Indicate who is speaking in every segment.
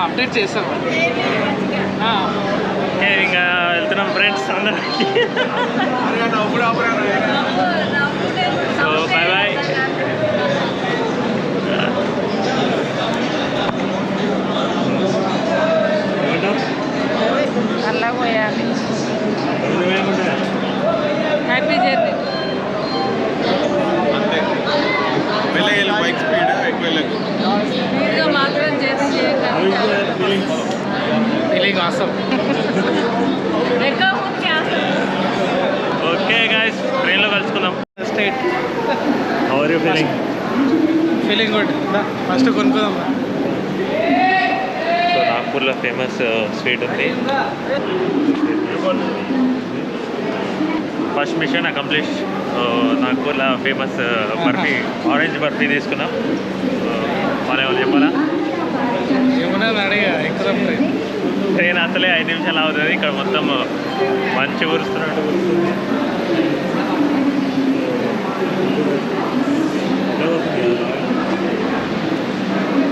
Speaker 1: Update చేస్తాం.
Speaker 2: ఇంకా వెళ్తున్నాం ఫ్రెండ్స్ అందరికి. So bye bye.
Speaker 3: అలా పోయాలి. Happy journey.
Speaker 4: బైక్ స్పీడ్ ఎక్కువ
Speaker 3: స్పీడ్గా మాత్రం జర్నీ చేయగలం.
Speaker 1: Feeling awesome.
Speaker 2: ఓకే గాయస్, ట్రైన్లో కలుసుకుందాం.
Speaker 1: స్టేట్
Speaker 2: how are you feeling?
Speaker 1: Feeling good. First కొనుక్కుందాం.
Speaker 2: సో నాగ్పూర్లో ఫేమస్ స్వీట్ ఉంది. First mission accomplish. నాగ్పూర్లో ఫేమస్ బర్ఫీ, ఆరెంజ్ బర్ఫీ తీసుకున్నాం. వాళ్ళే వాళ్ళు చెప్పాలా?
Speaker 1: ఏమన్నా అడిగా ఎక్కుదాం.
Speaker 2: ట్రైన్ అసలే 5 నిమిషాలు అవుతుంది. ఇక్కడ మొత్తం మంచి ఊరుస్తున్నట్టు ఊరుస్తుంది.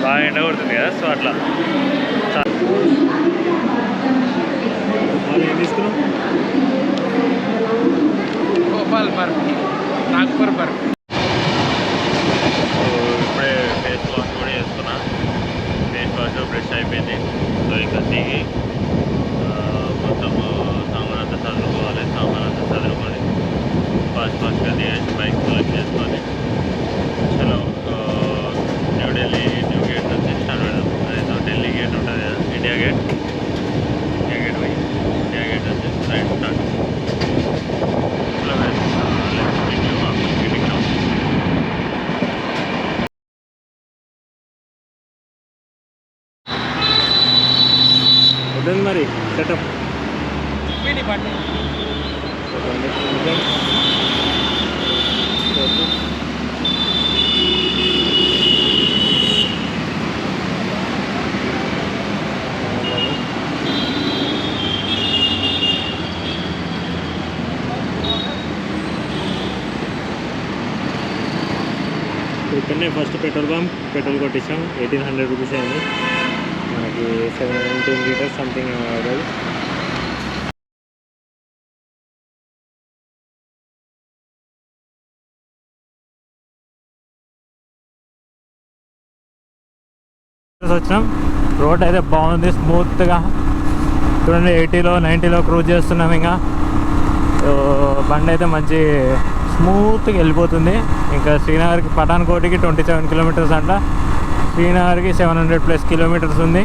Speaker 2: బాగా ఎండ కొడుతుంది కదా, సో అట్లా. ఏం తీసుకున్నాం?
Speaker 1: భోపాల్ బర్ఫీ, నాగ్పూర్ బర్ఫీ.
Speaker 2: సో ఇప్పుడే ఫేస్ వాష్ కూడా చేసుకున్నా. ఫేస్ వాష్ బ్రష్ అయిపోయింది. సో ఇంకా దిగి మొత్తం సామాన్ అంతా చదువుకోవాలి. సామాన్ అంతా చదువుకొని ఫాస్ట్గా దిగేసి బైక్ సెలెక్ట్ చేసుకొని చలో న్యూఢిల్లీ న్యూ గేట్ నుంచి స్టార్ట్ పెడదాం. అదేదో ఢిల్లీ గేట్ ఉంటుంది కదా, ఇండియా గేట్. ఇండియా గేట్ పోయి ఇండియా గేట్ నుంచి రైట్ స్టార్ట్. ఉంటుంది మరి సెటప్. ఇక్కడనే ఫస్ట్ పెట్రోల్ బంక్, పెట్రోల్ కొట్టించాం. 1800 రూపీస్ అయింది మనకి. 17 లీటర్స్ సంథింగ్ అవుతుంది. వచ్చినాం. రోడ్ అయితే బాగుంది, స్మూత్గా. చూడండి 80లో 90లో క్రూజ్ చేస్తున్నాం. ఇంకా బండి అయితే మంచి స్మూత్గా వెళ్ళిపోతుంది. ఇంకా శ్రీనగర్కి పఠాన్కోట్కి 27 కిలోమీటర్స్ అంట. శ్రీనగర్కి 700+ కిలోమీటర్స్ ఉంది.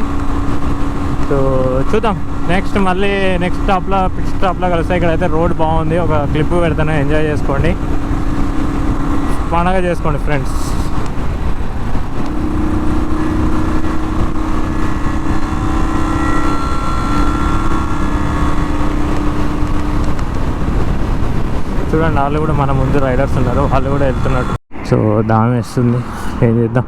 Speaker 2: సో చూద్దాం మళ్ళీ నెక్స్ట్ పిట్ స్టాప్లో కలుస్తాయి. ఇక్కడైతే రోడ్ బాగుంది. ఒక క్లిప్ పెడతాను, ఎంజాయ్ చేసుకోండి, పండగ చేసుకోండి ఫ్రెండ్స్. చూడండి వాళ్ళు కూడా మన ముందు రైడర్స్ ఉన్నారు, వాళ్ళు కూడా వెళ్తున్నట్టు. సో దాని వేస్తుంది, ఏం చేద్దాం.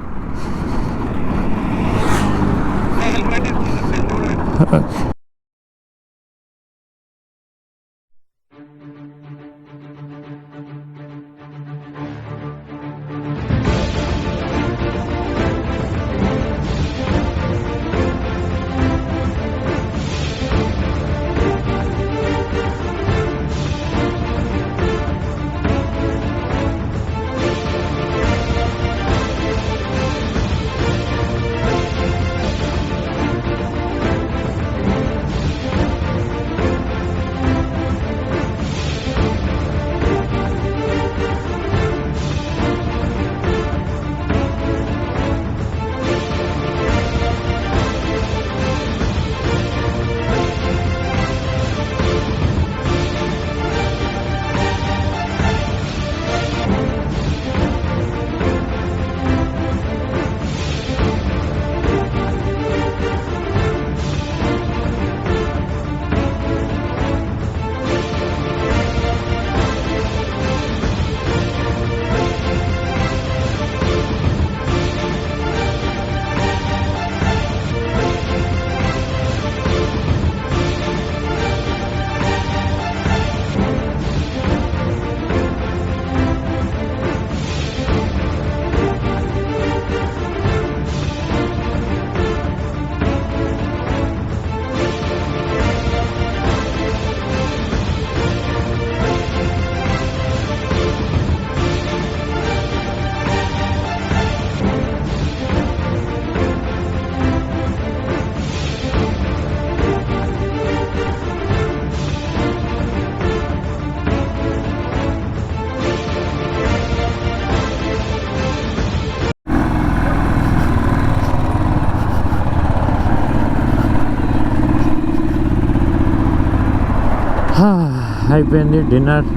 Speaker 4: అయిపోయింది డిన్నర్.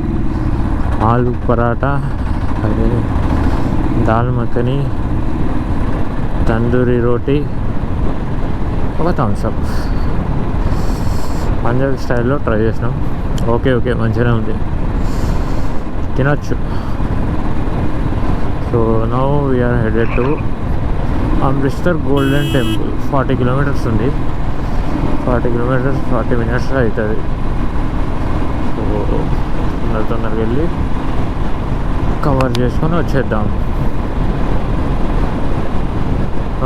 Speaker 4: ఆలు పరాటా, అదే దాల్ మఖని, తందూరి రోటీ, ఒక థమ్స్అప్. పంజాబీ స్టైల్లో ట్రై చేసినాం. ఓకే మంచిగానే ఉంది, తినొచ్చు. So now we are headed to Amritsar Golden Temple. 40 kilometres ఉంది. 40 కిలోమీటర్స్ 40 మినిట్స్ అవుతుంది. సో తొందరగా వెళ్ళి కవర్ చేసుకొని వచ్చేద్దాం.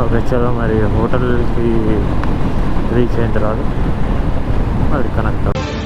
Speaker 4: ఓకే చలో, మరి హోటల్కి రీచ్ అయిన తర్వాత మళ్ళీ కనెక్ట్ అవుతాం.